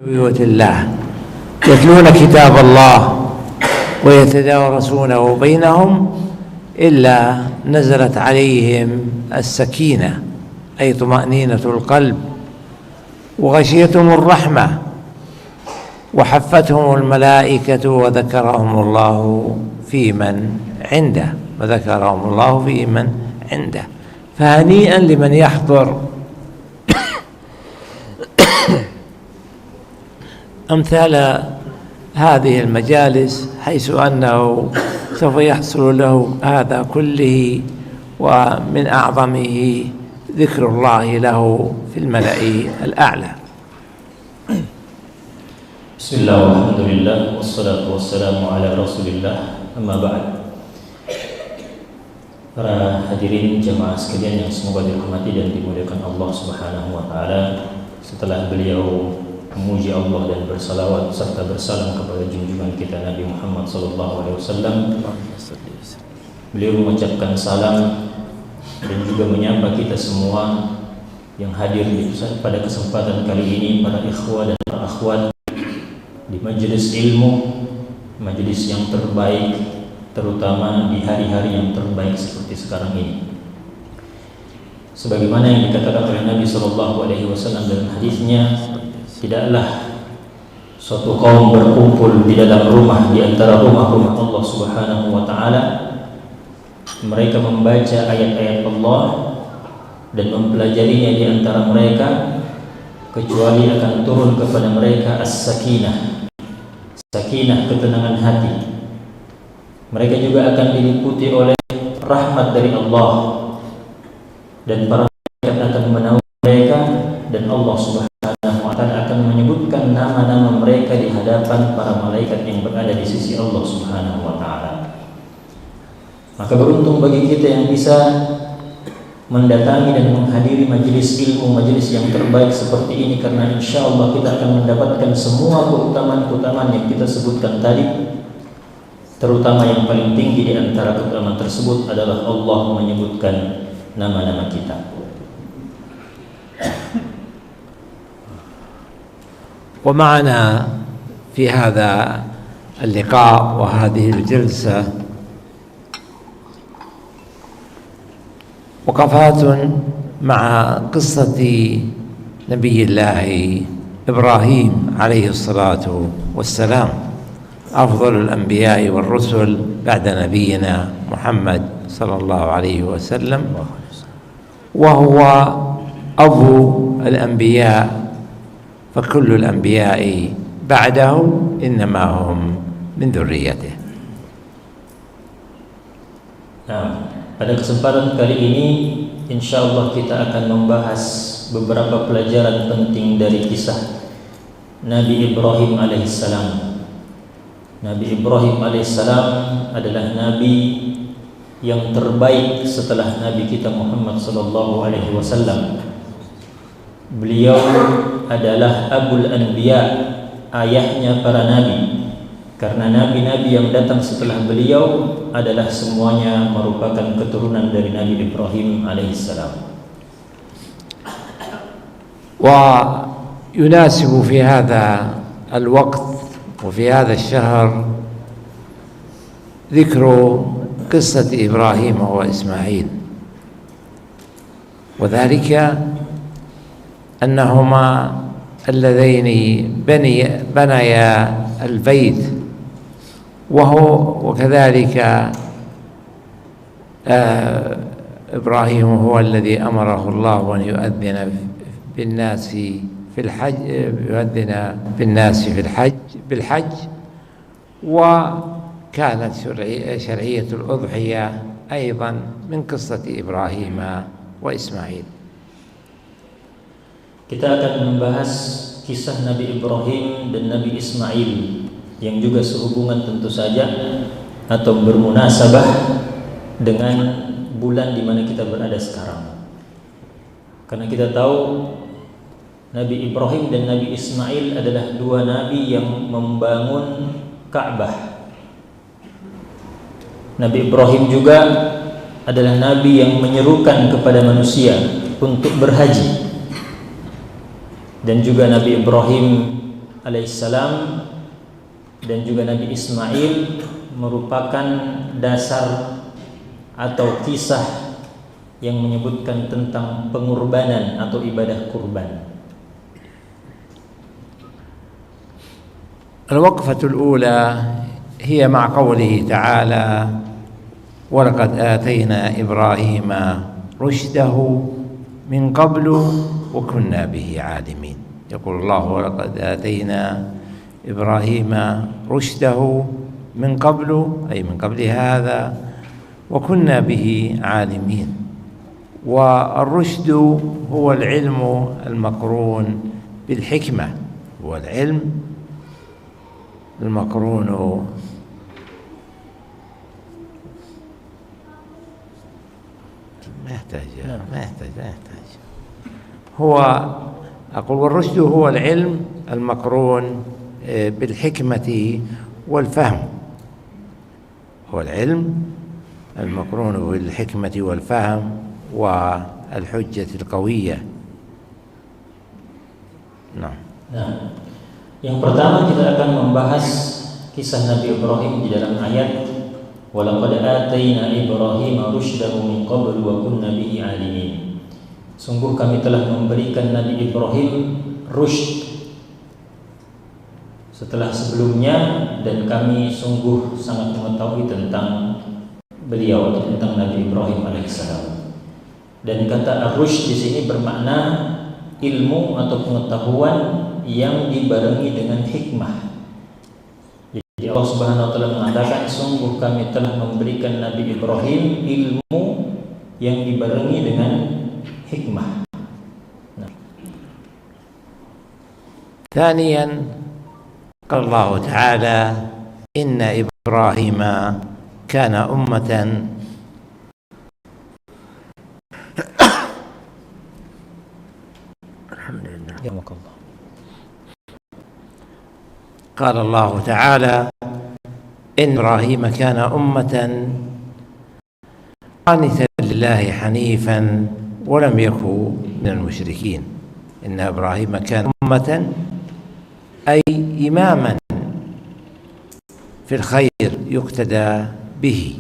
بيوت الله يتلون كتاب الله ويتدارسونه بينهم إلا نزلت عليهم السكينة أي طمأنينة القلب وغشيتهم الرحمة وحفتهم الملائكة وذكرهم الله في من عنده فهنيئا لمن يحضر أمثال هذه المجالس حيث أنه سوف يحصل له هذا كله ومن أعظمه ذكر الله له في الملأ الأعلى. بسم الله والحمد لله والصلاة والسلام على رسول الله أما بعد. Para hadirin jemaah sekalian yang semoga dirahmati dan dimuliakan Allah Subhanahu wa taala, setelah beliau memuji Allah dan bersalawat serta bersalam kepada junjungan kita Nabi Muhammad SAW, beliau mengucapkan salam dan juga menyapa kita semua yang hadir pada kesempatan kali ini, para ikhwah dan para akhwat di majelis ilmu, majelis yang terbaik, terutama di hari-hari yang terbaik seperti sekarang ini. Sebagaimana yang dikatakan oleh Nabi SAW dalam hadisnya, tidaklah suatu kaum berkumpul di dalam rumah di antara rumah-rumah Allah Subhanahu wa taala, mereka membaca ayat-ayat Allah dan mempelajarinya di antara mereka, kecuali akan turun kepada mereka as-sakinah, sakinah, ketenangan hati. Mereka juga akan diliputi oleh rahmat dari Allah dan para malaikat akan menaungi mereka, dan Allah Subhanahu akan menyebutkan nama-nama mereka di hadapan para malaikat yang berada di sisi Allah Subhanahu wa taala. Maka beruntung bagi kita yang bisa mendatangi dan menghadiri majelis ilmu, majelis yang terbaik seperti ini, karena insya Allah kita akan mendapatkan semua keutamaan-keutamaan yang kita sebutkan tadi. Terutama yang paling tinggi di antara keutamaan tersebut adalah Allah menyebutkan nama-nama kita. ومعنا في هذا اللقاء وهذه الجلسة وقفات مع قصة نبي الله إبراهيم عليه الصلاة والسلام، أفضل الأنبياء والرسل بعد نبينا محمد صلى الله عليه وسلم، وهو أبو الأنبياء، فكل الأنبياء بعده إنما هم من ذريته. Nah, pada kesempatan kali ini insya Allah kita akan membahas beberapa pelajaran penting dari kisah Nabi Ibrahim alaihissalam. Nabi Ibrahim alaihissalam adalah Nabi yang terbaik setelah Nabi kita Muhammad sallallahu alaihi wasallam. Beliau adalah Abul Anbiya, ayahnya para nabi, karena nabi-nabi yang datang setelah beliau adalah semuanya merupakan keturunan dari Nabi Ibrahim alaihissalam. ويناسب في هذا الوقت وفي هذا الشهر ذكر قصة إبراهيم وإسماعيل، وذلك أنهما اللذين بنيا البيت، وكذلك إبراهيم هو الذي أمره الله أن يؤذن بالناس بالحج، وكانت شرعية الأضحية أيضا من قصة إبراهيم وإسماعيل. Kita akan membahas kisah Nabi Ibrahim dan Nabi Ismail yang juga sehubungan tentu saja atau bermunasabah dengan bulan di mana kita berada sekarang. Karena kita tahu Nabi Ibrahim dan Nabi Ismail adalah dua nabi yang membangun Ka'bah. Nabi Ibrahim juga adalah nabi yang menyerukan kepada manusia untuk berhaji. Dan juga Nabi Ibrahim alaihissalam dan juga Nabi Ismail merupakan dasar atau kisah yang menyebutkan tentang pengorbanan atau ibadah kurban. الوقفة الأولى هي مع قوله تعالى ولقد آتينا إبراهيم رشده من قبل وكنا به عالمين. يقول الله ولقد آتينا إبراهيم رشده من قبل أي من قبل هذا وكنا به عالمين. والرشد هو العلم المقرون بالحكمة، هو العلم المقرون ما يحتاج هو أقول والرشد هو العلم المقرون بالحكمة والفهم، هو العلم المقرون بالحكمة والفهم والحجة القوية. Nah, yang pertama kita akan membahas kisah Nabi Ibrahim di dalam ayat walaqad atayna Ibrahima rusydahu min qablu wa kunna bihi alimin. Sungguh kami telah memberikan Nabi Ibrahim rusyd setelah sebelumnya dan kami sungguh sangat mengetahui tentang beliau, tentang Nabi Ibrahim alaihissalam. Dan kata ar-rusyd di sini bermakna ilmu atau pengetahuan yang dibarengi dengan hikmah. Jadi Allah Subhanahu wa taala mengatakan sungguh kami telah memberikan Nabi Ibrahim ilmu yang dibarengi dengan hikmah. ثانيا قال الله تعالى إن إبراهيم كان أمة الحمد لله يرحمك الله. قال الله تعالى إن إبراهيم كان أمة قانتا لله حنيفا ولم يكن من المشركين. إن إبراهيم كان أمة أي إماما في الخير يقتدى به.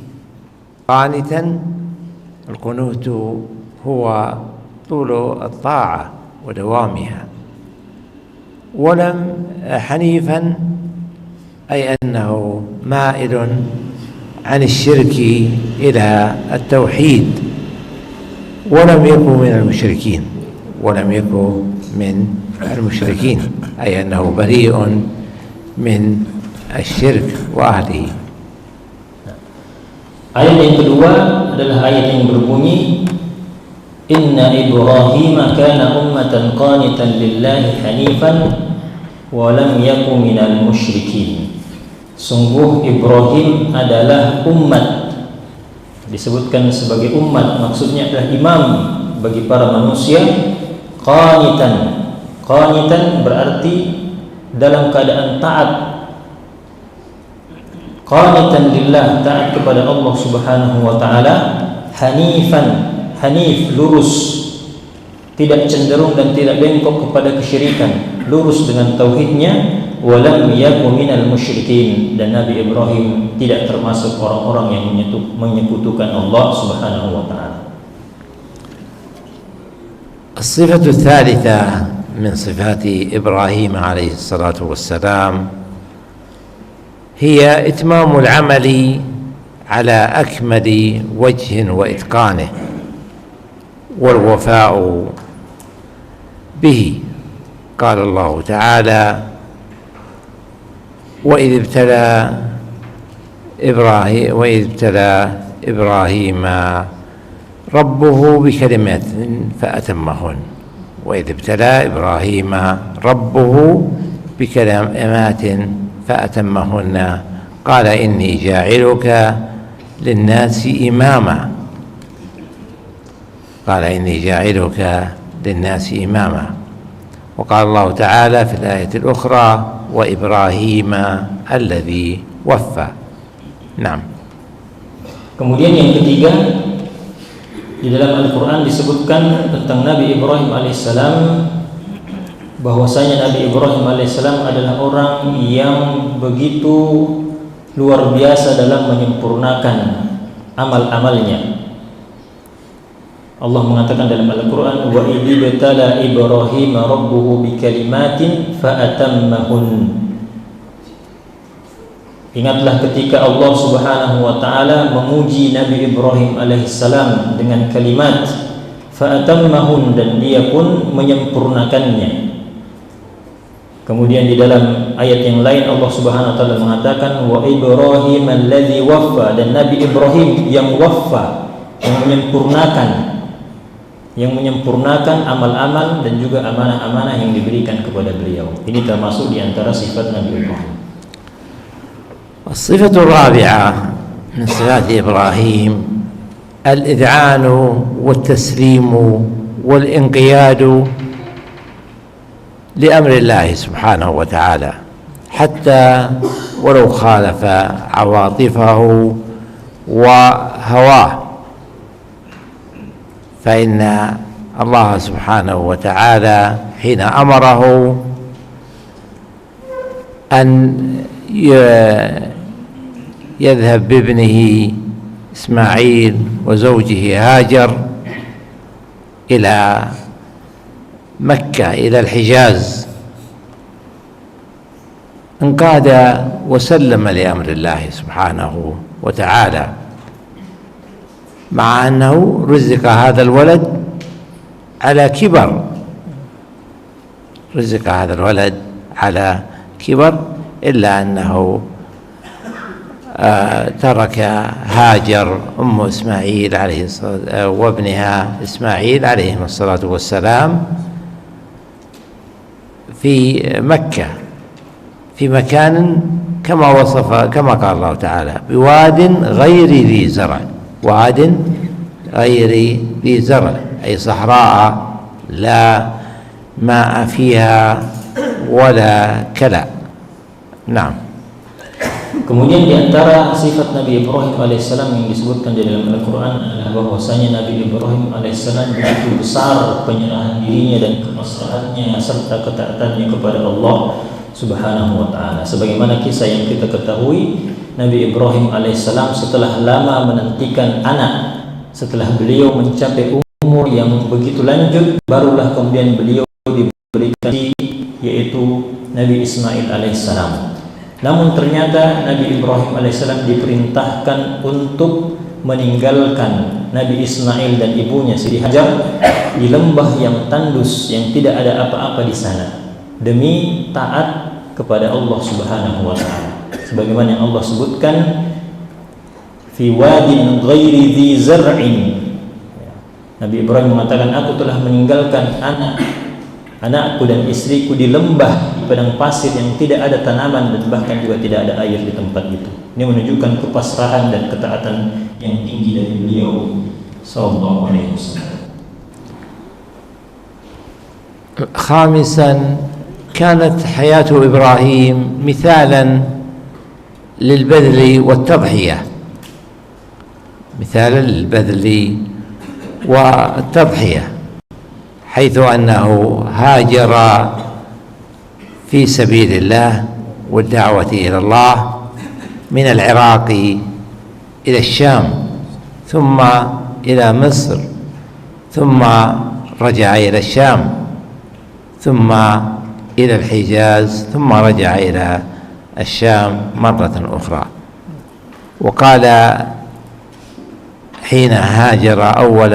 قانتا القنوت هو طول الطاعة ودوامها. ولم حنيفا أي أنه مائل عن الشرك إلى التوحيد. ولم يكن من المشركين، ولم يكن من المشركين أي أنه بريء من الشرك وأهله. Ayat yang kedua adalah ayat yang berbunyi Inna Ibrahim kana ummatan qanitan lillahi hanifan wa lam yakun minal musyrikin. Sungguh Ibrahim adalah umat, disebutkan sebagai umat maksudnya adalah imam bagi para manusia. Qanitan berarti dalam keadaan taat. Qanitan lillah, taat kepada Allah Subhanahu wa taala. Hanif lurus, tidak cenderung dan tidak bengkok kepada kesyirikan, lurus dengan tauhidnya. Walam yakun minal musyrikin, dan Nabi Ibrahim tidak termasuk orang-orang yang menyekutukan Allah Subhanahu wa taala. الصفة الثالثة من صفات إبراهيم عليه الصلاة والسلام هي إتمام العمل على أكمل وجه وإتقانه والوفاء به. قال الله تعالى وإذ ابتلى إبراهيم ربه بكلمات فأتمهن. وإذ ابتلى إبراهيم ربه بكلمات فأتمهن قال إني جاعلك للناس إماما. قال إني جاعلك للناس إماما. وقال الله تعالى في الآية الأخرى وإبراهيم الذي وفى. نعم. Kemudian yang ketiga, di dalam Al-Quran disebutkan tentang Nabi Ibrahim alaihissalam bahwasanya Nabi Ibrahim alaihissalam adalah orang yang begitu luar biasa dalam menyempurnakan amal-amalnya. Allah mengatakan dalam Al-Quran, wa idh ibtala Ibrahim rabbuhu bikalimatin fa'atammahun. Ingatlah ketika Allah Subhanahu wa taala menguji Nabi Ibrahim alaihissalam dengan kalimat fa'atammahun, dan dia pun menyempurnakannya. Kemudian di dalam ayat yang lain Allah Subhanahu wa taala mengatakan wa Ibrahim alladzi waffa, dan Nabi Ibrahim yang waffa, yang menyempurnakan amal-amal dan juga amanah-amanah yang diberikan kepada beliau. Ini termasuk di antara sifat Nabi Ibrahim. الصفة الرابعة من صفات إبراهيم الإذعان والتسليم والانقياد لأمر الله سبحانه وتعالى، حتى ولو خالف عواطفه وهواه، فإن الله سبحانه وتعالى حين أمره أن يذهب بابنه إسماعيل وزوجه هاجر إلى مكة إلى الحجاز، انقاد وسلم لأمر الله سبحانه وتعالى، مع أنه رزق هذا الولد على كبر، رزق هذا الولد على كبر، إلا أنه ترك هاجر أم إسماعيل عليه الصلاة وابنها إسماعيل عليهم الصلاة والسلام في مكة في مكان كما قال الله تعالى بواد غير ذي زرع، واد غير ذي زرع أي صحراء لا ماء فيها ولا كلى. نعم. Kemudian di antara sifat Nabi Ibrahim alaihissalam yang disebutkan di dalam Al-Quran adalah bahwasanya Nabi Ibrahim alaihissalam begitu besar penyerahan dirinya dan kepasrahannya serta ketaatannya kepada Allah Subhanahu wa taala. Sebagaimana kisah yang kita ketahui, Nabi Ibrahim alaihissalam setelah lama menantikan anak, setelah beliau mencapai umur yang begitu lanjut, barulah kemudian beliau diberikan yaitu Nabi Ismail alaihissalam. Namun ternyata Nabi Ibrahim alaihissalam diperintahkan untuk meninggalkan Nabi Ismail dan ibunya Siti Hajar di lembah yang tandus yang tidak ada apa-apa di sana, demi taat kepada Allah Subhanahu wa taala. Sebagaimana yang Allah sebutkan fi wadin ghairi dzi zar'in. Nabi Ibrahim mengatakan, aku telah meninggalkan anakku dan istriku di lembah, di padang pasir yang tidak ada tanaman dan bahkan juga tidak ada air di tempat itu. Ini menunjukkan kepasrahan dan ketaatan yang tinggi dari beliau sallallahu alaihi wasallam. خامسا كانت حياة إبراهيم مثالا للبذل والتضحية، مثالا للبذل والتضحية، حيث أنه هاجر في سبيل الله والدعوة إلى الله من العراق إلى الشام، ثم إلى مصر، ثم رجع إلى الشام، ثم إلى الحجاز، ثم رجع إلى الشام مرة أخرى. وقال حين هاجر أول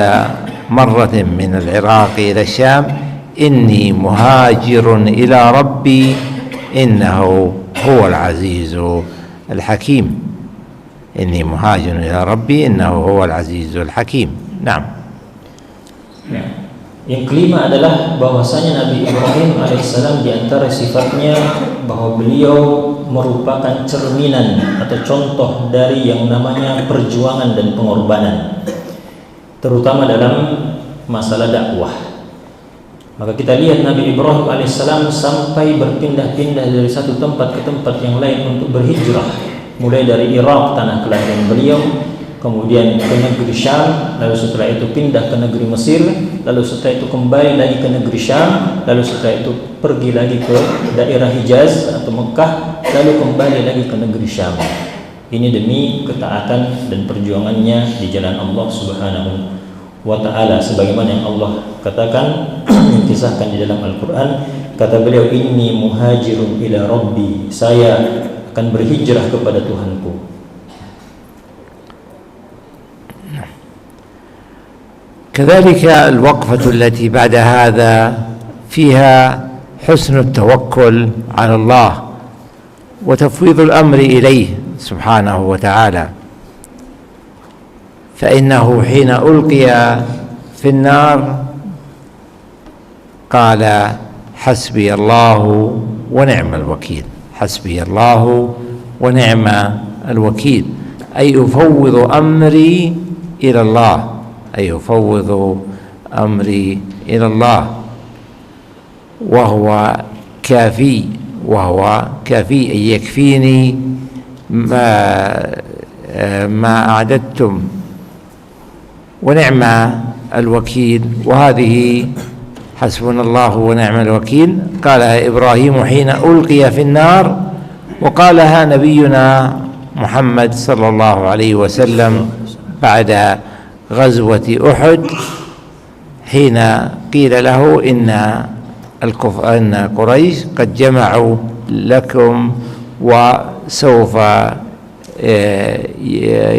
مرة من العراق إلى الشام إني مهاجر إلى ربي إنه هو العزيز الحكيم، إني مهاجر إلى ربي إنه هو العزيز الحكيم. نعم. Yang kelima adalah bahwasanya Nabi Ibrahim alaihissalam di antara sifatnya bahwa beliau merupakan cerminan atau contoh dari yang namanya perjuangan dan pengorbanan, terutama dalam masalah dakwah. Maka kita lihat Nabi Ibrahim alaihissalam sampai berpindah-pindah dari satu tempat ke tempat yang lain untuk berhijrah, mulai dari Irak, tanah kelahiran beliau, kemudian ke negeri Syam, lalu setelah itu pindah ke negeri Mesir, lalu setelah itu kembali lagi ke negeri Syam, lalu setelah itu pergi lagi ke daerah Hijaz atau Mekah, lalu kembali lagi ke negeri Syam. Ini demi ketaatan dan perjuangannya di jalan Allah Subhanahu wa ta'ala, sebagaimana yang Allah katakan kisahkan di dalam Al-Quran. Kata beliau, inni muhajirun ila rabbi, saya akan berhijrah kepada Tuhanku. كذلك الوقفة التي بعد هذا فيها حسن التوكل على الله وتفويض الأمر إليه سبحانه وتعالى، فإنه حين ألقي في النار قال حسبي الله ونعم الوكيل، حسبي الله ونعم الوكيل، أي أفوض أمري إلى الله، أي أفوض أمري إلى الله، وهو كافي أن يكفيني ما أعددتم، ونعم الوكيل. وهذه حسبنا الله ونعم الوكيل قالها إبراهيم حين ألقي في النار، وقالها نبينا محمد صلى الله عليه وسلم بعد غزوة أحد حين قيل له إن قريش قد جمعوا لكم وسوف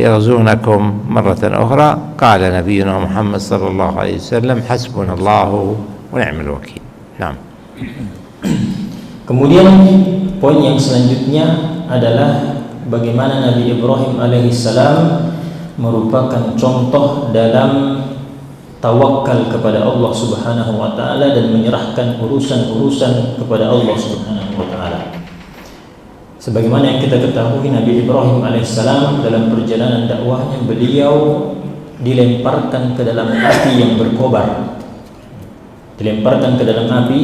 يغزونكم مرة أخرى، قال نبينا محمد صلى الله عليه وسلم حسبنا الله ونعم الوكيل. نعم. Kemudian poin yang selanjutnya adalah bagaimana Nabi Ibrahim alaihissalam merupakan contoh dalam tawakal kepada Allah Subhanahu wa taala dan menyerahkan urusan-urusan kepada Allah Subhanahu wa taala. Sebagaimana yang kita ketahui, Nabi Ibrahim alaihissalam dalam perjalanan dakwahnya beliau dilemparkan ke dalam api yang berkobar. Dilemparkan ke dalam api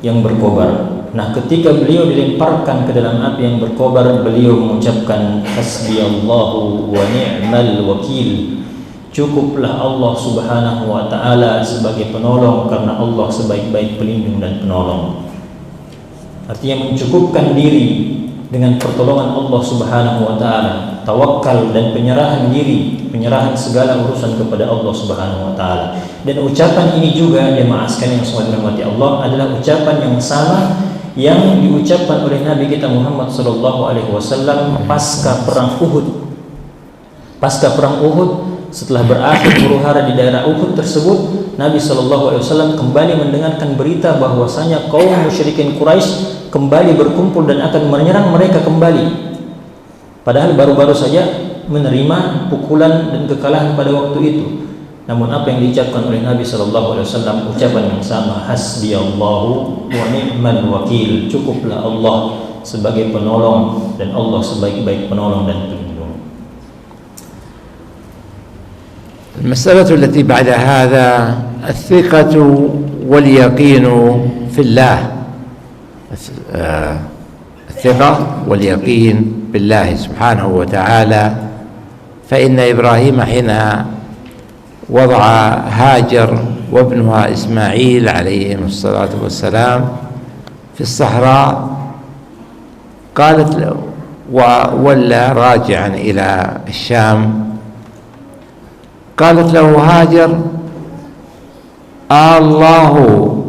yang berkobar. Nah, ketika beliau dilemparkan ke dalam api yang berkobar, beliau mengucapkan hasbiyallahu wa ni'mal wakil. Cukuplah Allah Subhanahu wa taala sebagai penolong, karena Allah sebaik-baik pelindung dan penolong. Artinya mencukupkan diri dengan pertolongan Allah Subhanahu wa taala, tawakal dan penyerahan diri, penyerahan segala urusan kepada Allah Subhanahu wa taala. Dan ucapan ini juga, jemaah sekalian yang dirahmati Allah, adalah ucapan yang sama yang diucapkan oleh Nabi kita Muhammad sallallahu alaihi wasallam pasca perang Uhud. Pasca perang Uhud, setelah berakhir huru-hara di daerah Uhud tersebut, Nabi sallallahu alaihi wasallam kembali mendengarkan berita bahwasanya kaum musyrikin Quraisy kembali berkumpul dan akan menyerang mereka kembali. Padahal baru-baru saja menerima pukulan dan kekalahan pada waktu itu. Namun apa yang diucapkan oleh Nabi sallallahu alaihi wasallam, ucapan yang sama, hasbiyallahu wa ni'mal wakil. Cukuplah Allah sebagai penolong dan Allah sebaik-baik penolong dan pelindung. المسألة التي بعد هذا الثقة واليقين في الله، الثقة واليقين بالله سبحانه وتعالى. فإن إبراهيم حين وضع هاجر وابنها إسماعيل عليهم الصلاة والسلام في الصحراء قالت له، وولى راجعا إلى الشام، قالت له هاجر الله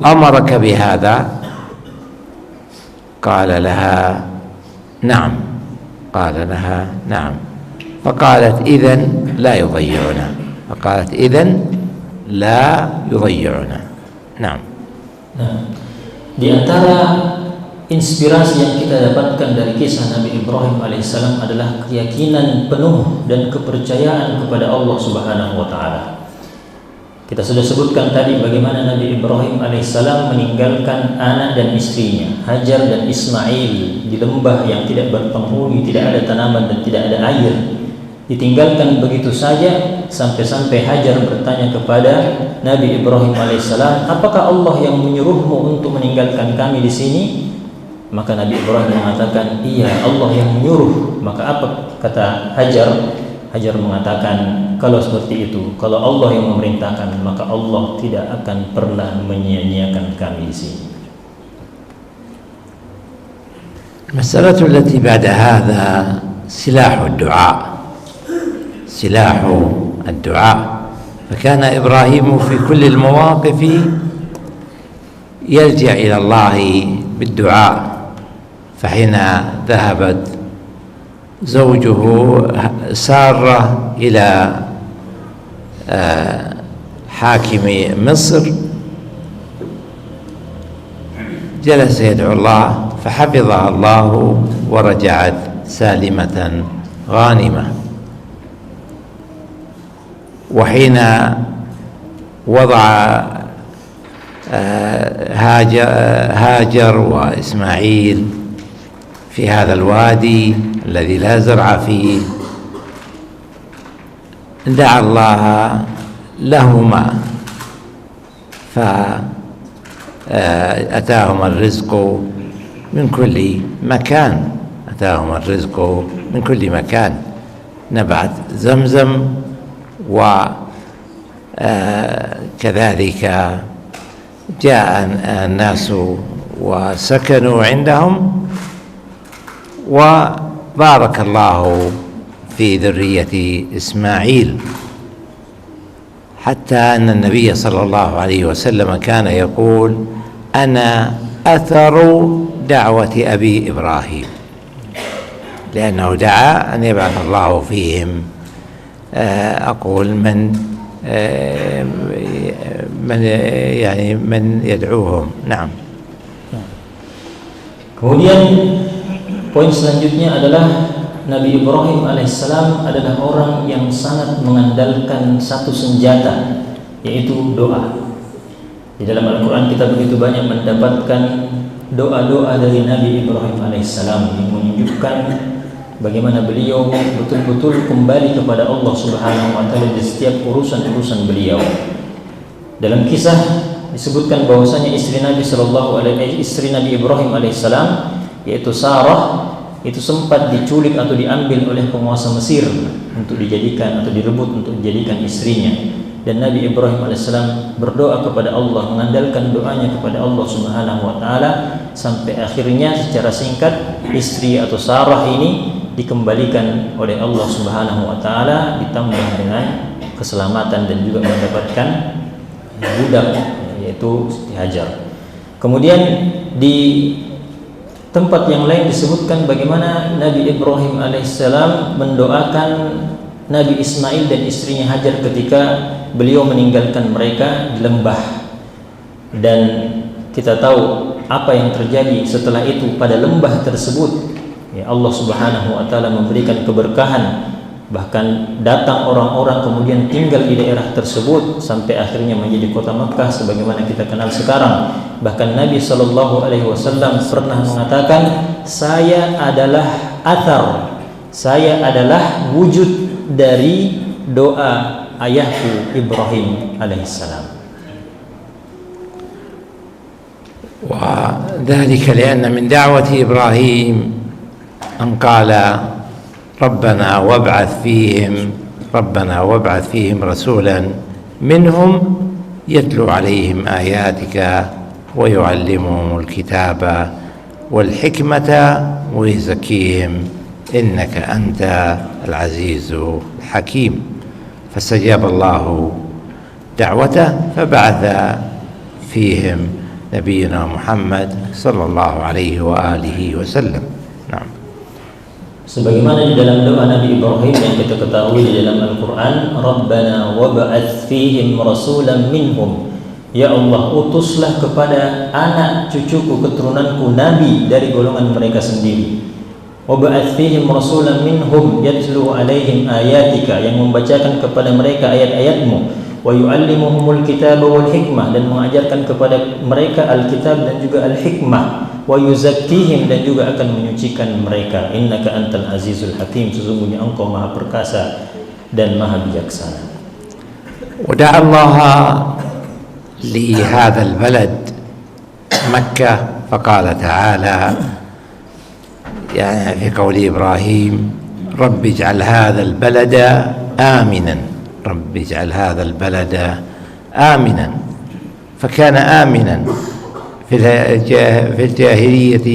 أمرك بهذا؟ قال لها نعم، قال لها نعم. فقالت إذن لا يضيعنا، فقالت إذن لا يضيعنا. نعم. Nah, di antara inspirasi yang kita dapatkan dari kisah Nabi Ibrahim alaihissalam adalah keyakinan penuh dan kepercayaan kepada Allah Subhanahu wa taala. Kita sudah sebutkan tadi bagaimana Nabi Ibrahim alaihissalam meninggalkan anak dan istrinya, Hajar dan Ismail, di lembah yang tidak berpenghuni, tidak ada tanaman dan tidak ada air. Ditinggalkan begitu saja sampai-sampai Hajar bertanya kepada Nabi Ibrahim alaihissalam, apakah Allah yang menyuruhmu untuk meninggalkan kami di sini? Maka Nabi Ibrahim mengatakan, iya, Allah yang menyuruh. Maka apa kata Hajar? Hajar mengatakan, kalau seperti itu, kalau Allah yang memerintahkan, maka Allah tidak akan pernah menyia-nyiakan kami di sini. المسألة التي بعد هذا سلاح الدعاء، سلاح الدعاء. فكان إبراهيم في كل المواقف يلجأ إلى الله بالدعاء. فحين ذهبت زوجه سارة إلى حاكم مصر جلس يدعو الله فحفظها الله ورجعت سالمة غانمة. وحين وضع هاجر وإسماعيل في هذا الوادي الذي لا زرع فيه دعا الله لهما فأتاهما الرزق من كل مكان، أتاهما الرزق من كل مكان. نبعت زمزم وكذلك جاء الناس وسكنوا عندهم، وبارك الله في ذرية إسماعيل، حتى أن النبي صلى الله عليه وسلم كان يقول: أنا أثر دعوة أبي إبراهيم، لأنه دعا أن يبعث الله فيهم أقول من يدعوهم. نعم. Kemudian poin selanjutnya adalah Nabi Ibrahim alaihissalam adalah orang yang sangat mengandalkan satu senjata, yaitu doa. Di dalam Al-Quran kita begitu banyak mendapatkan doa-doa dari Nabi Ibrahim alaihissalam yang menunjukkan bagaimana beliau betul-betul kembali kepada Allah Subhanahu wa taala di setiap urusan-urusan beliau. Dalam kisah disebutkan bahwasanya istri Nabi Ibrahim alaihissalam, yaitu Sarah, itu sempat diculik atau diambil oleh penguasa Mesir untuk dijadikan atau direbut untuk dijadikan istrinya. Dan Nabi Ibrahim alaihissalam berdoa kepada Allah, mengandalkan doanya kepada Allah Subhanahu wa taala, sampai akhirnya secara singkat istri atau Sarah ini dikembalikan oleh Allah Subhanahu wa taala, ditambah dengan keselamatan dan juga mendapatkan budak, yaitu Siti Hajar. Kemudian di tempat yang lain disebutkan bagaimana Nabi Ibrahim alaihissalam mendoakan Nabi Ismail dan istrinya Hajar ketika beliau meninggalkan mereka di lembah. Dan kita tahu apa yang terjadi setelah itu pada lembah tersebut. Ya, Allah Subhanahu wa taala memberikan keberkahan, bahkan datang orang-orang kemudian tinggal di daerah tersebut sampai akhirnya menjadi kota Makkah sebagaimana kita kenal sekarang. Bahkan Nabi sallallahu alaihi wasallam pernah mengatakan, saya adalah athar, saya adalah wujud dari doa ayahku Ibrahim alaihissalam. وذلك لأن من دعوة إبراهيم أن قال: ربنا وابعث فيهم رسولا منهم يتلو عليهم آياتك ويعلمهم الكتاب والحكمة ويزكيهم إنك أنت العزيز الحكيم. فاستجاب الله دعوته فبعث فيهم نبينا محمد صلى الله عليه وآله وسلم. نعم. Sebagaimana di dalam doa Nabi Ibrahim yang kita ketahui di dalam Al-Quran, Rabbana wab'ats fihim rasulan minhum, ya Allah, utuslah kepada anak cucuku keturunanku nabi dari golongan mereka sendiri. Wab'ats fihim rasulan minhum yatlu alaihim ayatika, yang membacakan kepada mereka ayat-ayatmu, wa yu'allimuhumul kitaba wal hikmah, dan mengajarkan kepada mereka Alkitab dan juga Al-Hikmah, wa yuzakkihim, dan juga akan menyucikan mereka. Innaka antal azizul hakim, sesungguhnya engkau maha perkasa dan maha bijaksana. ودعا الله لهذا البلد مكة فقال تعالى يعني في قول إبراهيم: رب اجعل هذا البلد آمنا، رب اجعل هذا البلد آمنا، فكان آمنا في الجاهلية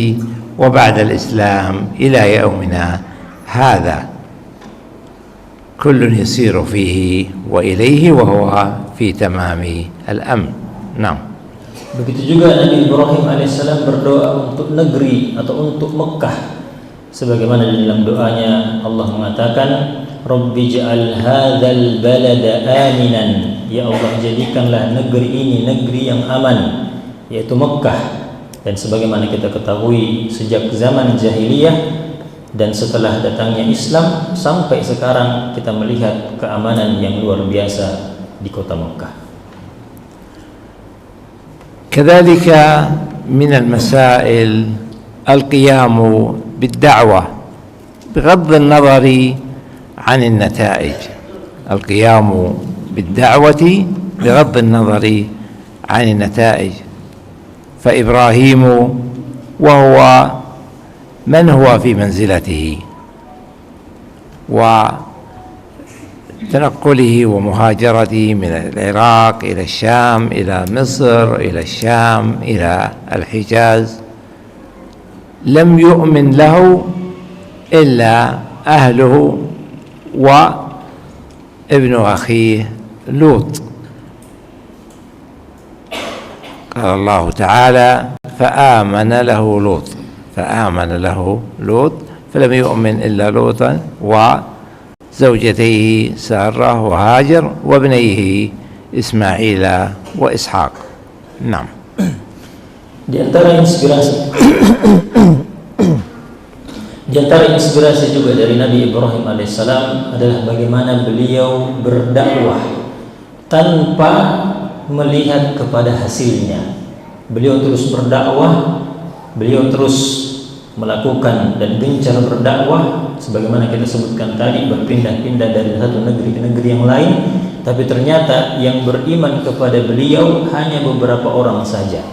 وبعد الإسلام إلى يومنا هذا، كل يسير فيه وإليه وهو في تمام الأمن. نعم. Begitu juga Nabi Ibrahim alaihissalam berdoa untuk negeri atau untuk Mekkah, sebagaimana di dalam doanya Allah mengatakan, Rabbi ja'al hadzal balada aminan, ya Allah jadikanlah negeri ini negeri yang aman, yaitu Mekkah. Dan sebagaimana kita ketahui sejak zaman jahiliyah dan setelah datangnya Islam sampai sekarang kita melihat keamanan yang luar biasa di kota Mekkah. كذلك من المسائل القيام بالدعوة بغض النظر عن النتائج، القيام بالدعوة بغض النظر عن النتائج. فإبراهيم وهو من هو في منزلته وتنقله ومهاجرته من العراق إلى الشام إلى مصر إلى الشام إلى الحجاز، لم يؤمن له إلا أهله وابن أخيه لوط. قال الله تعالى فآمن له لوط، فآمن له لوط، فلم يؤمن إلا لوطا وزوجتيه سارة وهاجر وابنيه إسماعيل وإسحاق. نعم. Di antara inspirasi juga dari Nabi Ibrahim alaihissalam adalah bagaimana beliau berdakwah tanpa melihat kepada hasilnya. Beliau terus berdakwah, beliau terus melakukan dan gencar berdakwah, sebagaimana kita sebutkan tadi, berpindah-pindah dari satu negeri ke negeri yang lain. Tapi ternyata yang beriman kepada beliau hanya beberapa orang saja.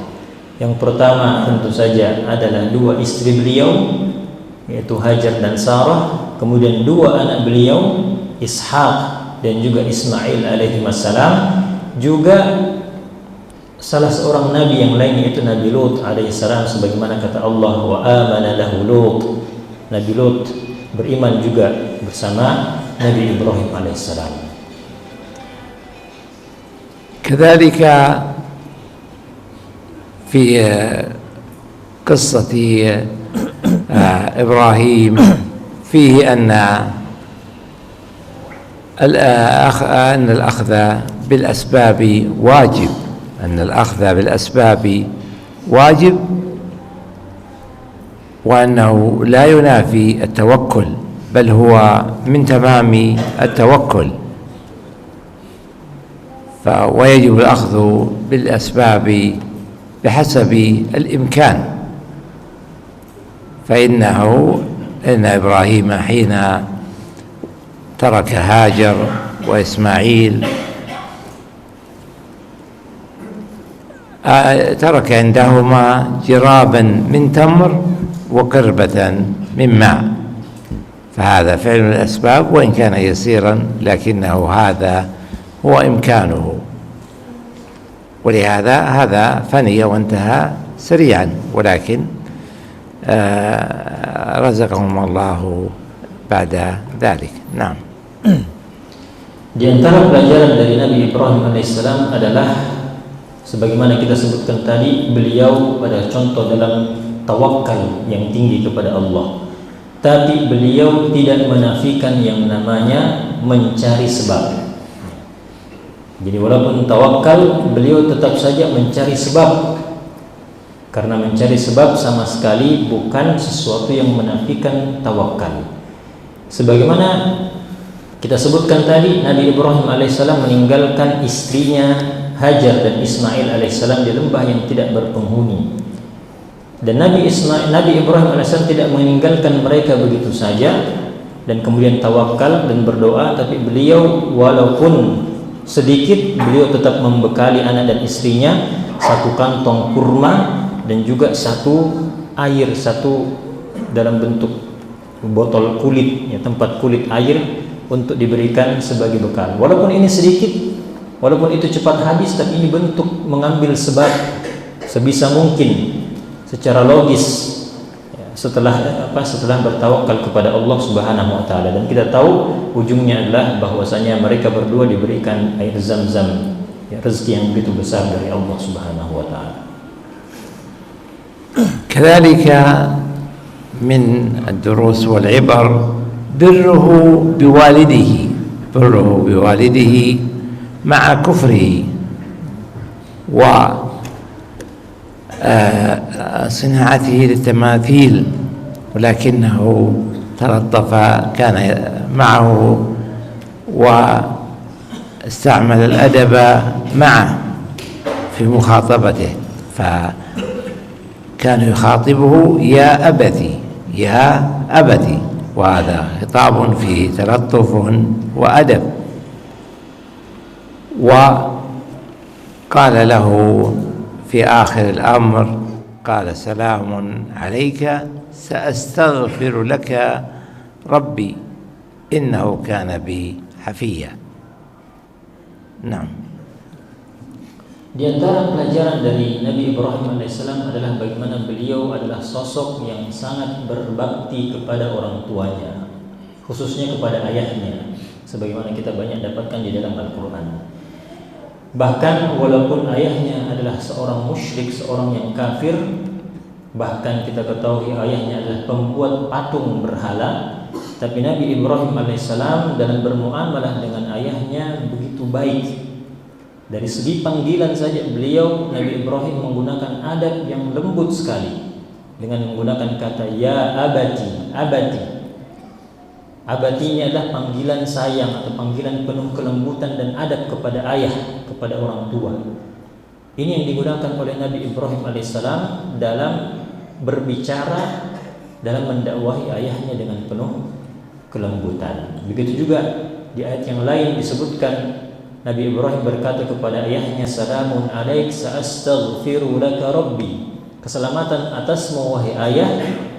Yang pertama tentu saja adalah dua istri beliau, yaitu Hajar dan Sarah, kemudian dua anak beliau, Ishak dan juga Ismail alaihi wassalam, juga salah seorang nabi yang lain yaitu Nabi Lut alaihissalam, sebagaimana kata Allah wa amana lahu Lut, Nabi Lut beriman juga bersama Nabi Ibrahim alaihissalam. كذلك في قصة إبراهيم فيه أن الأخذ بالأسباب واجب، أن الأخذ بالأسباب واجب، وأنه لا ينافي التوكل، بل هو من تمام التوكل. ويجب الأخذ بالأسباب بحسب الإمكان. إن إبراهيم حين ترك هاجر وإسماعيل ترك عندهما جرابا من تمر وقربة من ماء، فهذا فعل الأسباب وإن كان يسيرا لكنه هذا هو إمكانه، ولهذا هذا فني وانتهى سريعا، ولكن رزقهم الله بعد ذلك. نعم. Di antara pelajaran dari Nabi Ibrahim alaihissalam adalah sebagaimana kita sebutkan tadi, beliau pada contoh dalam tawakal yang tinggi kepada Allah. Tapi beliau tidak menafikan yang namanya mencari sebab. Jadi walaupun tawakal, beliau tetap saja mencari sebab. Karena mencari sebab sama sekali bukan sesuatu yang menafikan tawakal. Sebagaimana kita sebutkan tadi, Nabi Ibrahim alaihissalam meninggalkan istrinya Hajar dan Ismail alaihissalam di lembah yang tidak berpenghuni. Dan Nabi Ibrahim alaihissalam tidak meninggalkan mereka begitu saja dan kemudian tawakal dan berdoa, tapi beliau walaupun sedikit, beliau tetap membekali anak dan istrinya satu kantong kurma dan juga satu air, satu dalam bentuk botol kulit, ya, tempat kulit air untuk diberikan sebagai bekal. Walaupun ini sedikit, walaupun itu cepat habis, tapi ini bentuk mengambil sebab sebisa mungkin secara logis, ya, setelah bertawakal kepada Allah Subhanahu wa taala. Dan kita tahu ujungnya adalah bahwasanya mereka berdua diberikan air Zam-Zam, ya, rezeki yang begitu besar dari Allah Subhanahu wa taala. كذلك من الدروس والعبر بره بوالده مع كفره وصناعته للتماثيل، ولكنه تلطف، كان معه واستعمل الأدب معه في مخاطبته، كان يخاطبه يا أبتي يا أبتي، وهذا خطاب فيه تلطف وأدب. وقال له في آخر الأمر، قال سلام عليك سأستغفر لك ربي إنه كان بي حفيا. نعم. Di antara pelajaran dari Nabi Ibrahim alaihissalam adalah bagaimana beliau adalah sosok yang sangat berbakti kepada orang tuanya, khususnya kepada ayahnya, sebagaimana kita banyak dapatkan di dalam Al-Quran. Bahkan walaupun ayahnya adalah seorang musyrik, seorang yang kafir, bahkan kita ketahui ayahnya adalah pembuat patung berhala, tapi Nabi Ibrahim alaihissalam dalam bermuamalah dengan ayahnya begitu baik. Dari segi panggilan saja beliau, Nabi Ibrahim menggunakan adab yang lembut sekali dengan menggunakan kata ya abati. Abati ini adalah panggilan sayang atau panggilan penuh kelembutan dan adab kepada ayah, kepada orang tua. Ini yang digunakan oleh Nabi Ibrahim alaihissalam dalam berbicara, dalam mendakwahi ayahnya dengan penuh kelembutan. Begitu juga di ayat yang lain disebutkan Nabi Ibrahim berkata kepada ayahnya, salamun alaik sa'astaghfiru laka rabbi. Keselamatan atasmu wahai ayah,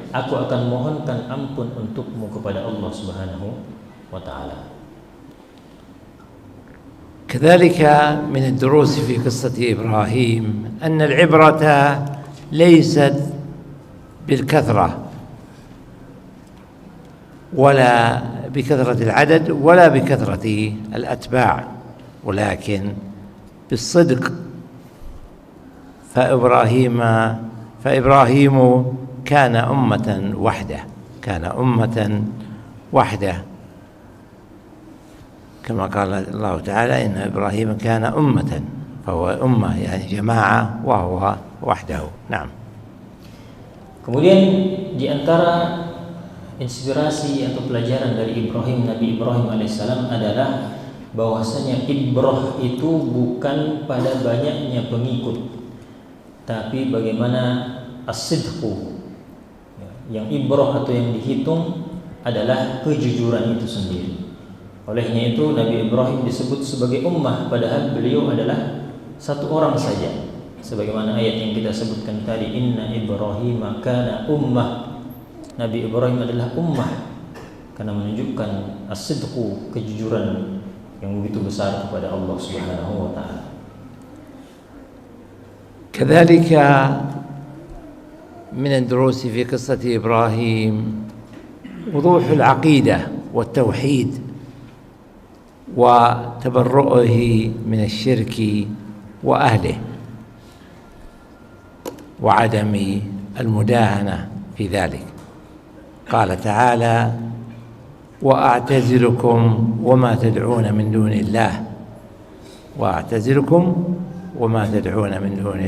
aku akan mohonkan ampun untukmu kepada Allah Subhanahu wa taala. كذلك من الدروس في قصة إبراهيم أن العبرة ليست بالكثرة ولا بكثرة العدد ولا بكثرة الأتباع، ولكن بالصدق. فإبراهيم كان أمة وحده، كما قال الله تعالى إن إبراهيم كان أمة، فهو أمة يعني جماعة وهو وحده. نعم. Kemudian di antara inspirasi atau pelajaran dari Nabi Ibrahim alaihissalam adalah bahwasanya ibrah itu bukan pada banyaknya pengikut, tapi bagaimana as-sidqu. Yang ibrah atau yang dihitung adalah kejujuran itu sendiri. Olehnya itu Nabi Ibrahim disebut sebagai ummah, padahal beliau adalah satu orang saja. Sebagaimana ayat yang kita sebutkan tadi, inna Ibrahim kana ummah. Nabi Ibrahim adalah ummah karena menunjukkan as-sidqu, kejujuran yang begitu besar kepada Allah Subhanahu wa taala. كذلك من الدروس في قصة إبراهيم وضوح العقيدة والتوحيد وتبرؤه من الشرك وأهله وعدم المداهنة في ذلك. قال تعالى وأعتزلكم وما تدعون من دون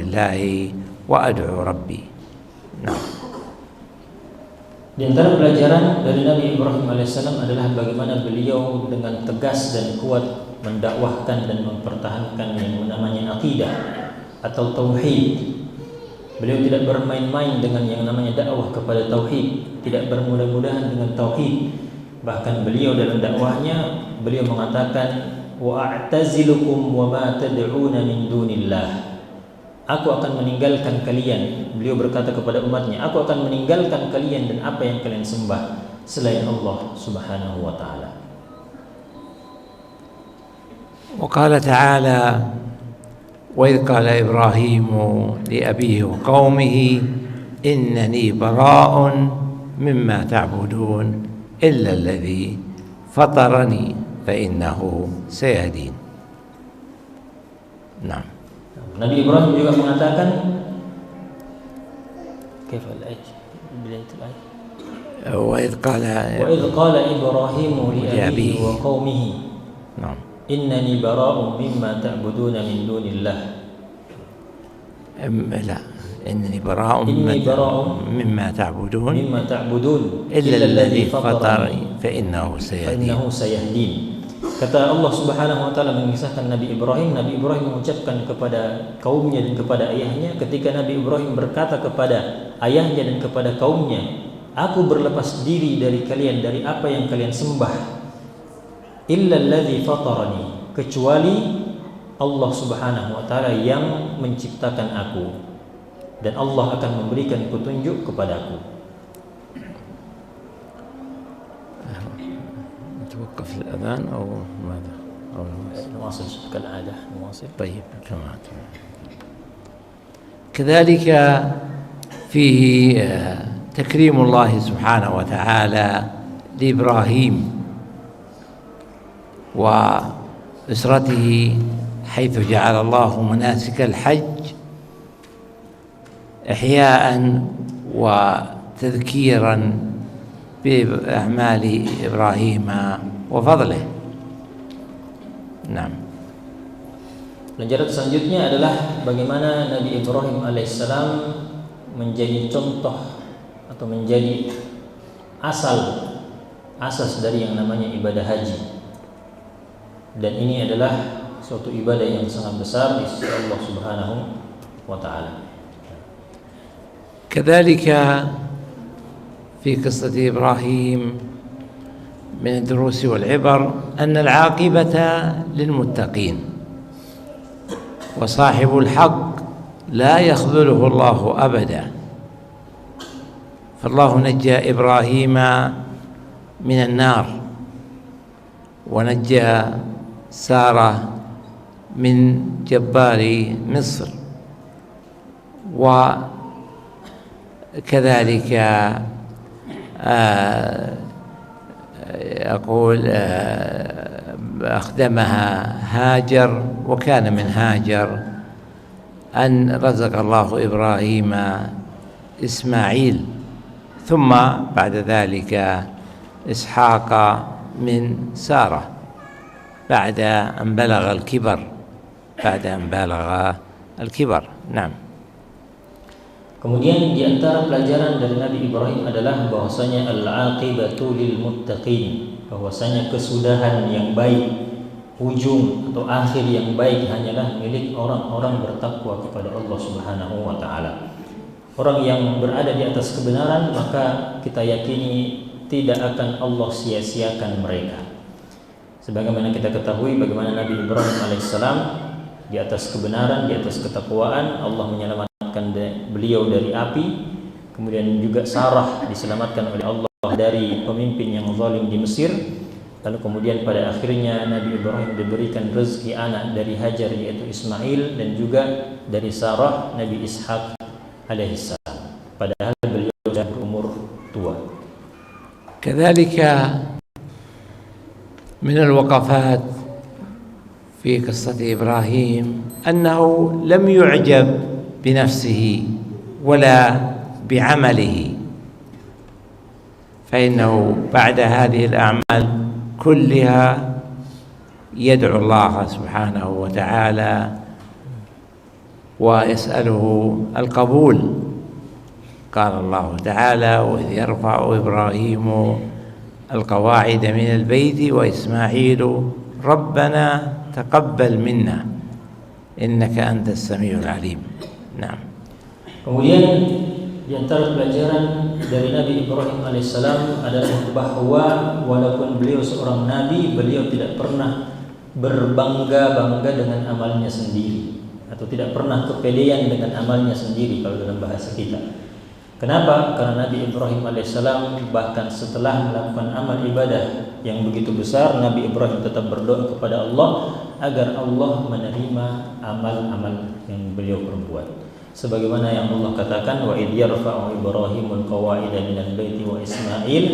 الله وأدعو ربي. نعم. Di antara pelajaran dari Nabi Ibrahim alaihissalam adalah bagaimana beliau dengan tegas dan kuat mendakwahkan dan mempertahankan yang namanya akidah atau tauhid. Beliau tidak bermain-main dengan yang namanya dakwah kepada tauhid, tidak bermudah-mudahan dengan tauhid. Bahkan beliau dalam dakwahnya beliau mengatakan wa a'tazilukum wa ma tad'una min dunillah. Aku akan meninggalkan kalian. Beliau berkata kepada umatnya, aku akan meninggalkan kalian dan apa yang kalian sembah. selain Allah Subhanahu wa taala. وقال تعالى: وإذ قال إبراهيم لأبيه وقومه إنني براء مما تعبدون إلا الذي فطرني فإنه سيهدين. نعم. Nabi Ibrahim juga mengatakan, كيف الآية؟ بداية الآية. وإذ قال إبراهيم لأبيه وقومه نعم إنني براء مما تعبدون من دون الله. لا، إني براء مما تعبدون إلا الذي فطرني فإنه سيهدين. Kata Allah Subhanahu wa taala mengisahkan Nabi Ibrahim mengucapkan kepada kaumnya dan kepada ayahnya, ketika Nabi Ibrahim berkata kepada ayahnya dan kepada kaumnya, aku berlepas diri dari kalian, dari apa yang kalian sembah, illa alladzi fatarani, kecuali Allah Subhanahu wa taala yang menciptakan aku, dan Allah akan memberikan petunjuk kepadaku. نتوقف الأذان أو ماذا؟ أو نواصل كالعادة. طيب تمام. كذلك فيه تكريم الله سبحانه وتعالى لإبراهيم وأسرته، حيث جعل الله مناسك الحج إحياء وتذكيرا بأعمال إبراهيم وفضله. نعم. Pelajaran selanjutnya adalah bagaimana Nabi Ibrahim alaihissalam menjadi contoh atau menjadi asas dari yang namanya ibadah haji. Dan ini adalah suatu ibadah yang sangat besar di sisi Allah Subhanahu wa taala. كذلك في قصة إبراهيم من الدروس والعبر أن العاقبة للمتقين، وصاحب الحق لا يخذله الله أبدا. فالله نجى إبراهيم من النار، ونجى سارة من جبار مصر، وكذلك أقول أخدمها هاجر، وكان من هاجر أن رزق الله إبراهيم إسماعيل، ثم بعد ذلك إسحاق من سارة بعد أن بلغ الكبر. نعم. Kemudian di antara pelajaran dari Nabi Ibrahim adalah bahwasanya al-aqibatu lil muttaqin, bahwasanya kesudahan yang baik, ujung atau akhir yang baik hanyalah milik orang-orang bertakwa kepada Allah Subhanahu wa taala. Orang yang berada di atas kebenaran, maka kita yakini tidak akan Allah sia-siakan mereka. Sebagaimana kita ketahui bagaimana Nabi Ibrahim alaihissalam di atas kebenaran, di atas ketakwaan, Allah menyelamatkan beliau dari api. Kemudian juga Sarah diselamatkan oleh Allah dari pemimpin yang zalim di Mesir. Lalu kemudian pada akhirnya Nabi Ibrahim diberikan rezeki anak dari Hajar, yaitu Ismail, dan juga dari Sarah Nabi Ishak alaihissalam, padahal beliau sudah berumur tua. كذلك من الوقفات في قصة إبراهيم أنه لم يعجب بنفسه ولا بعمله، فإنه بعد هذه الأعمال كلها يدعو الله سبحانه وتعالى ويسأله القبول. قال الله تعالى: وإذ يرفع إبراهيم القواعد من البيت وإسماعيل ربنا تقبل منا إنك أنت السميع العليم. Nah. Kemudian di antara pelajaran dari Nabi Ibrahim alaihissalam adalah bahwa walaupun beliau seorang nabi, beliau tidak pernah berbangga-bangga dengan amalnya sendiri, atau tidak pernah kepedean dengan amalnya sendiri kalau dalam bahasa kita. Kenapa? Karena Nabi Ibrahim alaihissalam bahkan setelah melakukan amal ibadah yang begitu besar, Nabi Ibrahim tetap berdoa kepada Allah agar Allah menerima amal-amal yang beliau perbuat. Sebagaimana yang Allah katakan, wa idh yarfa'u Ibrahimul qawa'ida minal baiti wa Ismail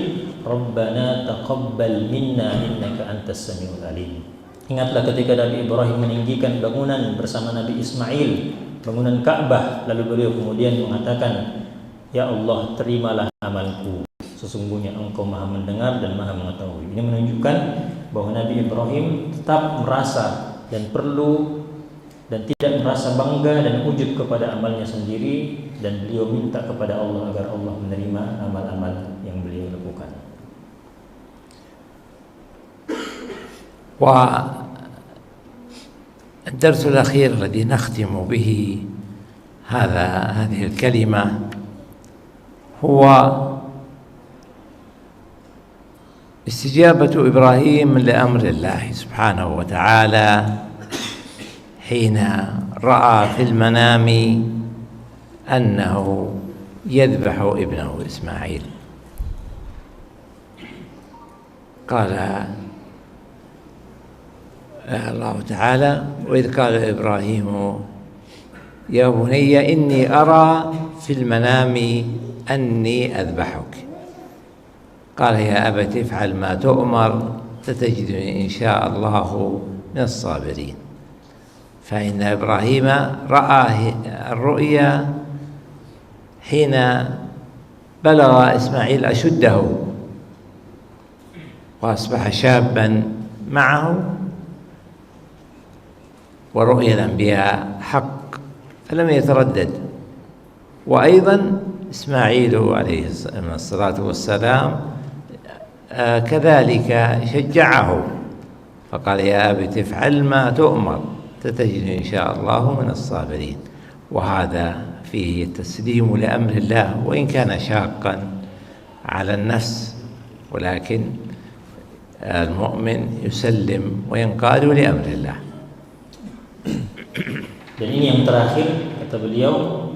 Rabbana taqabbal minna innaka antas samiul alim. Ingatlah ketika Nabi Ibrahim meninggikan bangunan bersama Nabi Ismail, bangunan Ka'bah, lalu beliau kemudian mengatakan, ya Allah, terimalah amalku, sesungguhnya Engkau Maha mendengar dan Maha mengetahui. Ini menunjukkan bahwa Nabi Ibrahim tetap merasa dan perlu dan tidak merasa bangga dan ujub kepada amalnya sendiri, dan beliau minta kepada Allah agar Allah menerima amal-amal yang beliau lakukan. والدرس الأخير الذي نختم به هذه الكلمة هو استجابة إبراهيم لأمر الله سبحانه وتعالى حين رأى في المنام أنه يذبح ابنه إسماعيل. قال الله تعالى وإذ قال إبراهيم يا بني إني أرى في المنام أني أذبحك قال يا أبت افعل ما تؤمر ستجدني إن شاء الله من الصابرين. فإن إبراهيم رأى الرؤيا حين بلغ إسماعيل أشده وأصبح شابا معه، ورؤيا الأنبياء حق فلم يتردد. وأيضا إسماعيل عليه الصلاة والسلام كذلك شجعه فقال يا أبت افعل ما تؤمر ستجدني إن شاء الله من الصابرين. وهذا فيه التسليم لأمر الله وإن كان شاقا على النفس، ولكن المؤمن يسلم وينقاد لأمر الله. Dan ini yang terakhir, kata beliau,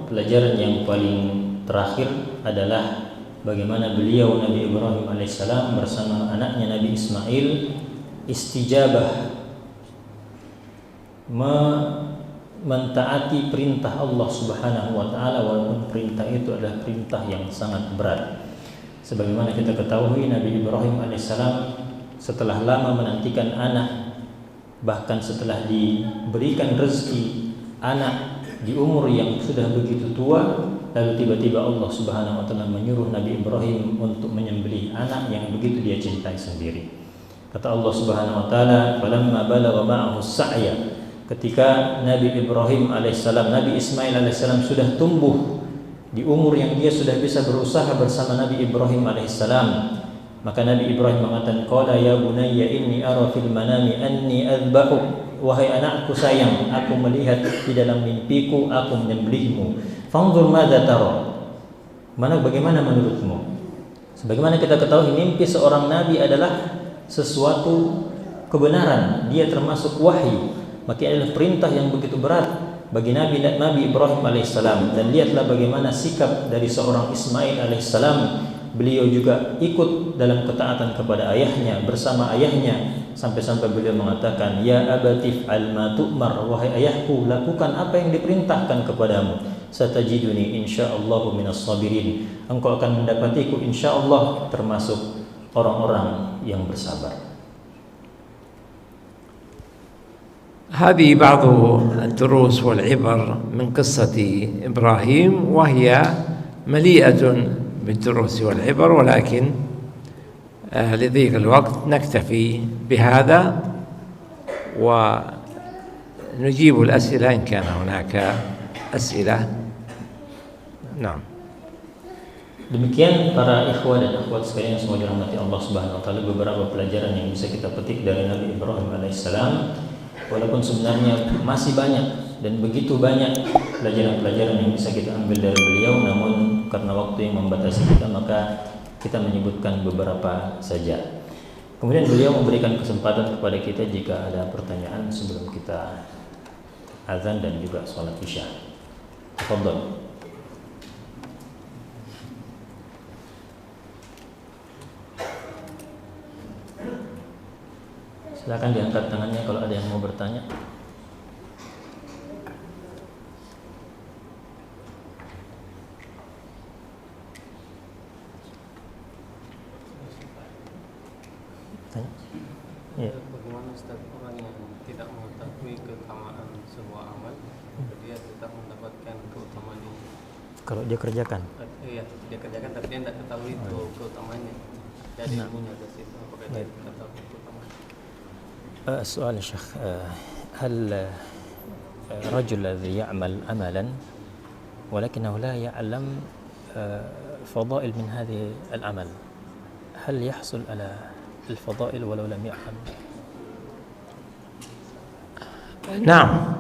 pelajaran yang paling terakhir adalah bagaimana beliau Nabi Ibrahim alaihissalam bersama anaknya Nabi Ismail istijabah mentaati perintah Allah Subhanahu wa taala, walaupun perintah itu adalah perintah yang sangat berat. Sebagaimana kita ketahui, Nabi Ibrahim alaihissalam setelah lama menantikan anak, bahkan setelah diberikan rezeki anak di umur yang sudah begitu tua, lalu tiba-tiba Allah Subhanahu wa taala menyuruh Nabi Ibrahim untuk menyembelih anak yang begitu dia cintai sendiri. Kata Allah Subhanahu wa taala, "Falamma balagha ma'ahu as-sa'ya", ketika Nabi Ibrahim alaihissalam, Nabi Ismail alaihissalam sudah tumbuh di umur yang dia sudah bisa berusaha bersama Nabi Ibrahim alaihissalam, maka Nabi Ibrahim mengatakan, "Qala ya bunayya inni ara fil manami anni adbahuk", wahai anakku sayang, aku melihat di dalam mimpiku aku menyembelihmu. Fanzur madza tara, bagaimana menurutmu? Sebagaimana kita ketahui, mimpi seorang nabi adalah sesuatu kebenaran, dia termasuk wahyu, maka adalah perintah yang begitu berat bagi Nabi Ibrahim alaihissalam. Dan lihatlah bagaimana sikap dari seorang Ismail alaihissalam. Beliau juga ikut dalam ketaatan kepada ayahnya, bersama ayahnya, sampai-sampai beliau mengatakan, ya abatif al-ma tu'mar, wahai ayahku, lakukan apa yang diperintahkan kepadamu. Satajiduni insyaallahu minas sabirin, engkau akan mendapatiku insyaallah termasuk orang-orang yang bersabar. هذه بعض الدروس والعبر من قصة إبراهيم، وهي مليئة بالدروس والعبر، ولكن لضيق الوقت نكتفي بهذا ونجيب الأسئلة إن كان هناك أسئلة. نعم. Demikian para ikhwah dan akhwat sekalian, semoga dirahmati Allah Subhanahu wa taala, beberapa pelajaran yang bisa kita petik dari Nabi Ibrahim alaihissalam. Walaupun sebenarnya masih banyak dan begitu banyak pelajaran-pelajaran yang bisa kita ambil dari beliau, namun karena waktu yang membatasi kita, maka kita menyebutkan beberapa saja. Kemudian beliau memberikan kesempatan kepada kita jika ada pertanyaan sebelum kita azan dan juga sholat isya. Tafadhol. Silakan diangkat tangannya kalau ada yang mau bertanya. Tanya. Ya. Bagaimana Ustaz orang yang tidak mengetahui keutamaan sebuah amal, dia tetap mendapatkan keutamaan itu? Kalau dia kerjakan. Iya, dia kerjakan tapi dia tidak ketahui itu keutamaannya. Jadi ilmunya dari situ, apakah dia ketahui keutamaan? السؤال يا شيخ، هل الرجل الذي يعمل عملا ولكنه لا يعلم فضائل من هذه العمل، هل يحصل على الفضائل ولو لم يعلم؟ نعم،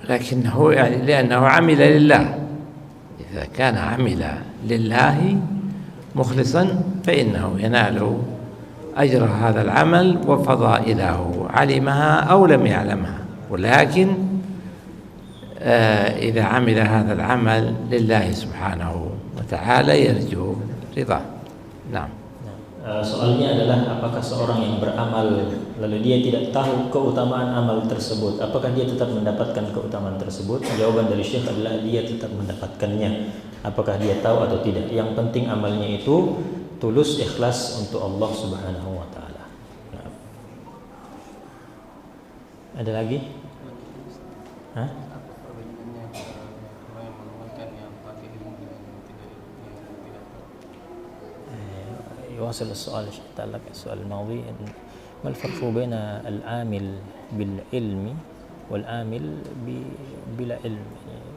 لكنه يعني لأنه عمل لله. إذا كان عمل لله مخلصا فإنه ينال أجر هذا العمل وفضائله، علمها أو لم يعلمها. ولكن إذا عمل هذا العمل لله سبحانه وتعالى يرجو رضاه. نعم. Soalnya adalah apakah seorang yang beramal lalu dia tidak tahu keutamaan amal tersebut, apakah dia tetap mendapatkan keutamaan tersebut? Jawaban dari Syekh adalah dia tetap mendapatkannya, apakah dia tahu atau tidak. Yang penting amalnya itu tulus, ikhlas untuk Allah Subhanahu wa taala. Nah. Ada lagi? Hah? Apa perbedaannya orang yang mengamalkan yang pakai ilmu dengan yang tidak tahu? يواصل السؤال يتعلق السؤال الماضي، ما الفرق بين العامل بالعلم والعامل بلا علم، يعني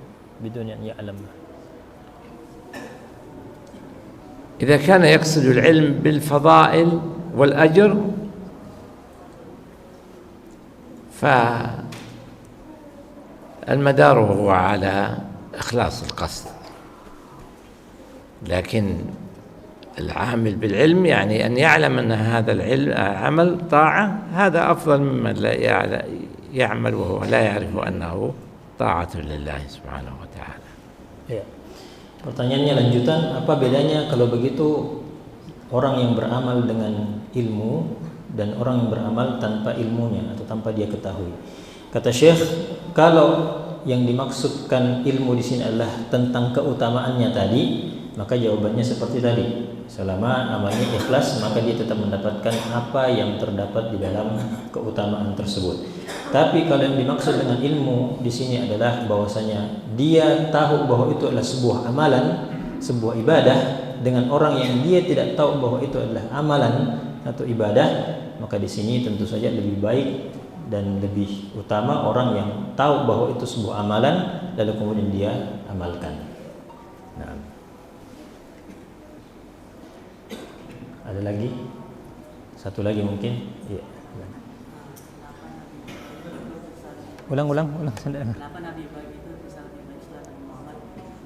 بدون أن يعلم؟ إذا كان يقصد العلم بالفضائل والأجر فالمدار هو على إخلاص القصد، لكن العامل بالعلم يعني أن يعلم أن هذا العمل طاعة، هذا أفضل ممن لا يعمل وهو لا يعرف أنه طاعة لله سبحانه وتعالى. Ya. Pertanyaannya lanjutan, apa bedanya kalau begitu orang yang beramal dengan ilmu dan orang yang beramal tanpa ilmunya atau tanpa dia ketahui? Kata Syekh, kalau yang dimaksudkan ilmu di sini adalah tentang keutamaannya tadi, maka jawabannya seperti tadi. Selama amalnya ikhlas, maka dia tetap mendapatkan apa yang terdapat di dalam keutamaan tersebut. Tapi kalau yang dimaksud dengan ilmu di sini adalah bahwasanya dia tahu bahwa itu adalah sebuah amalan, sebuah ibadah, dengan orang yang dia tidak tahu bahwa itu adalah amalan atau ibadah, maka di sini tentu saja lebih baik dan lebih utama orang yang tahu bahwa itu sebuah amalan lalu kemudian dia amalkan. Nah. Ada lagi? Satu lagi mungkin? Iya. Ulang. Kenapa Nabi Ibrahim itu bisa lebih baik setelah Nabi Muhammad,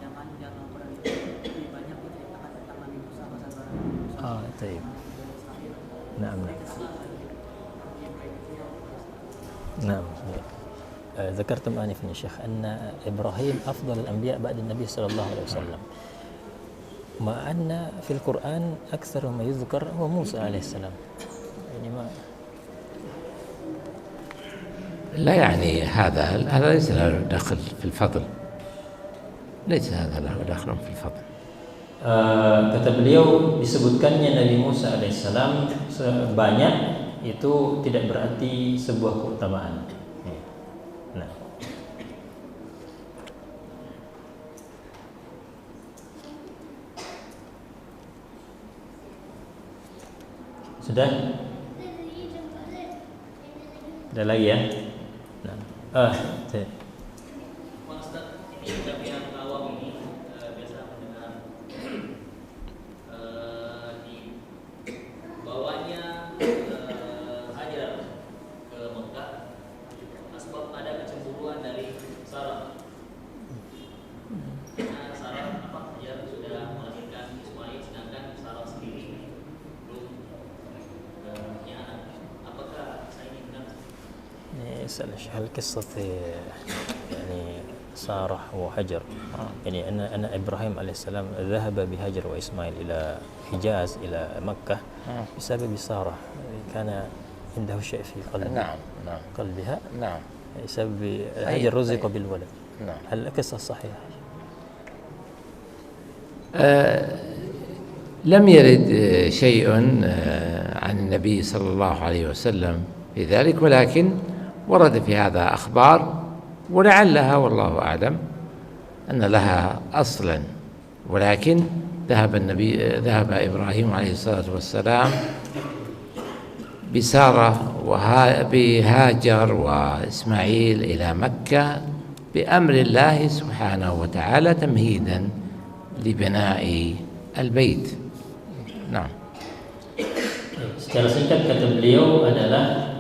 yang kan di dalam Al-Quran itu lebih banyak diceritakan tentang Nabi Musa bahasa طيب. نعم. نعم. ذكرتم آنفا يا شيخ أن إبراهيم أفضل الأنبياء بعد النبي صلى الله عليه وسلم، مع أن في القرآن أكثر ما يذكر هو موسى عليه السلام. يعني ما لا يعني هذا ليس له دخل في الفضل، ليس هذا له دخل في الفضل. Kata beliau, disebutkannya Nabi Musa alaihissalam sebanyak itu tidak berarti sebuah keutamaan. Nah. Sudah? Ada lagi ya? Nah. Ustaz, ini bagi yang awam ini biasa mendengar di bawahnya Hajar ke Mekah sebab ada kecemburuan dari Sarah. Karena Sarah Hajar sudah melahirkan Ismail, sedangkan Sarah sendiri belum punya anak. Apakah saya ini benar? يسأل هل قصة يعني سارة وهجر. يعني أن إبراهيم عليه السلام ذهب بهجر وإسماعيل إلى حجاز إلى مكة بسبب سارة، كان عنده شيء في قلبه. نعم قلبها. نعم. بسبب هجر رزق بالولد. نعم. هل القصة صحيحة؟ لم يرد شيء عن النبي صلى الله عليه وسلم في ذلك، ولكن ورد في هذا أخبار، ولعلها والله أعلم أن لها أصلا. ولكن ذهب إبراهيم عليه الصلاة والسلام بسارة بهاجر وإسماعيل إلى مكة بأمر الله سبحانه وتعالى تمهيدا لبناء البيت. نعم. Secara singkat kata beliau adalah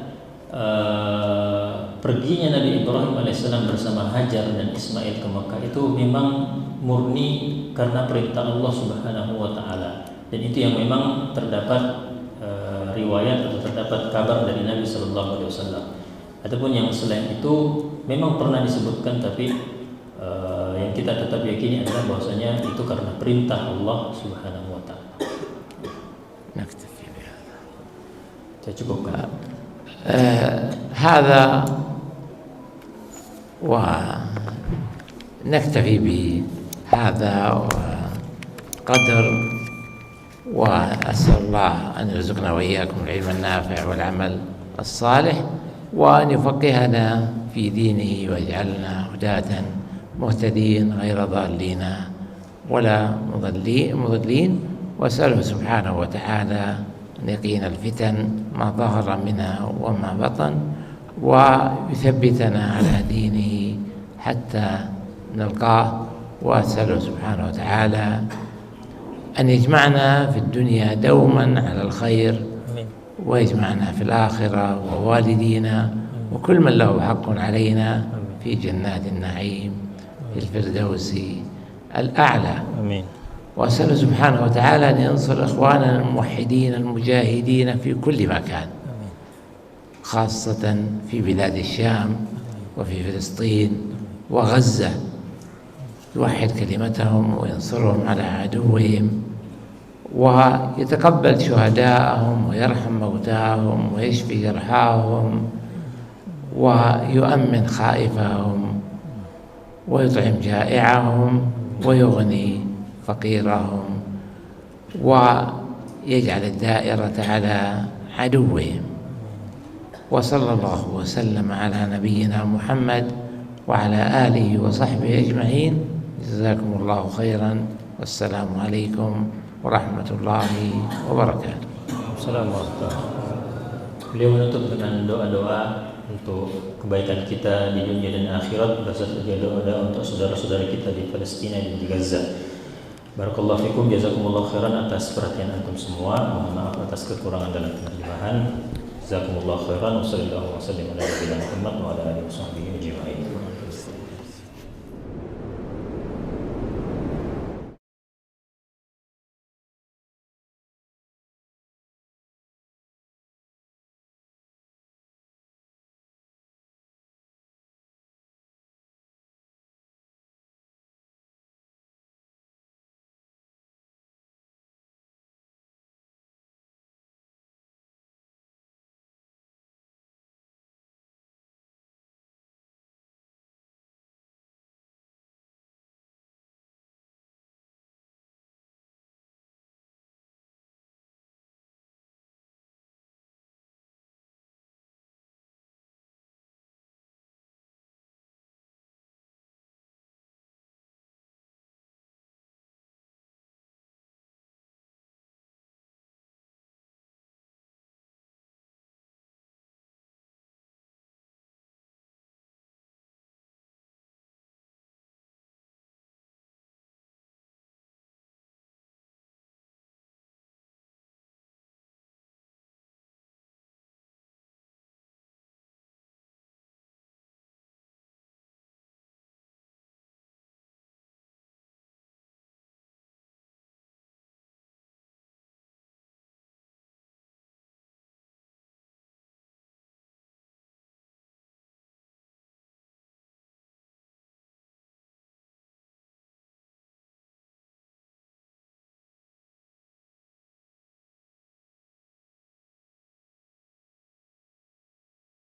perginya Nabi Ibrahim alaihissalam bersama Hajar dan Ismail ke Makkah itu memang murni karena perintah Allah Subhanahu wa taala, dan itu yang memang terdapat riwayat atau terdapat kabar dari Nabi sallallahu alaihi wasallam. Adapun yang selain itu memang pernah disebutkan, tapi yang kita tetap yakini adalah bahwasanya itu karena perintah Allah Subhanahu wa taala. Saya cukupkan. هذا ونكتفي بهذا قدر، وأسأل الله أن يرزقنا وإياكم العلم النافع والعمل الصالح، وأن يفقهنا في دينه ويجعلنا هداة مهتدين غير ضالين ولا مضلين. وأسأله سبحانه وتعالى أن يقينا الفتن ما ظهر منها وما بطن، ويثبتنا على دينه حتى نلقاه. وأسأله سبحانه وتعالى أن يجمعنا في الدنيا دوما على الخير، ويجمعنا في الآخرة ووالدينا وكل من له حق علينا في جنات النعيم في الفردوس الأعلى. آمين. وأسأله سبحانه وتعالى أن ينصر إخواننا الموحدين المجاهدين في كل مكان، خاصة في بلاد الشام وفي فلسطين وغزة، يوحد كلمتهم وينصرهم على عدوهم، ويتقبل شهداءهم ويرحم موتاهم ويشفي جرحاهم ويؤمن خائفهم ويطعم جائعهم ويغني فقيرهم ويجعل الدائرة على عدوهم. وصلى الله وسلم على نبينا محمد وعلى آله وصحبه أجمعين. جزاكم الله خيرا، والسلام عليكم ورحمة الله وبركاته. Assalamualaikum. Beliau menutup dengan doa-doa untuk kebaikan kita di dunia dan akhirat, beserta doa-doa untuk saudara-saudara kita di Palestina dan di Gaza. Barakallahu fikum, jazakumullah khairan atas perhatian antum semua. Mohon maaf atas kekurangan dalam penerjemahan. Jazakumullah khairan. Wassallallahu wasallam ala nabiyina Muhammad wa ala alihi washabbihi ajma'in.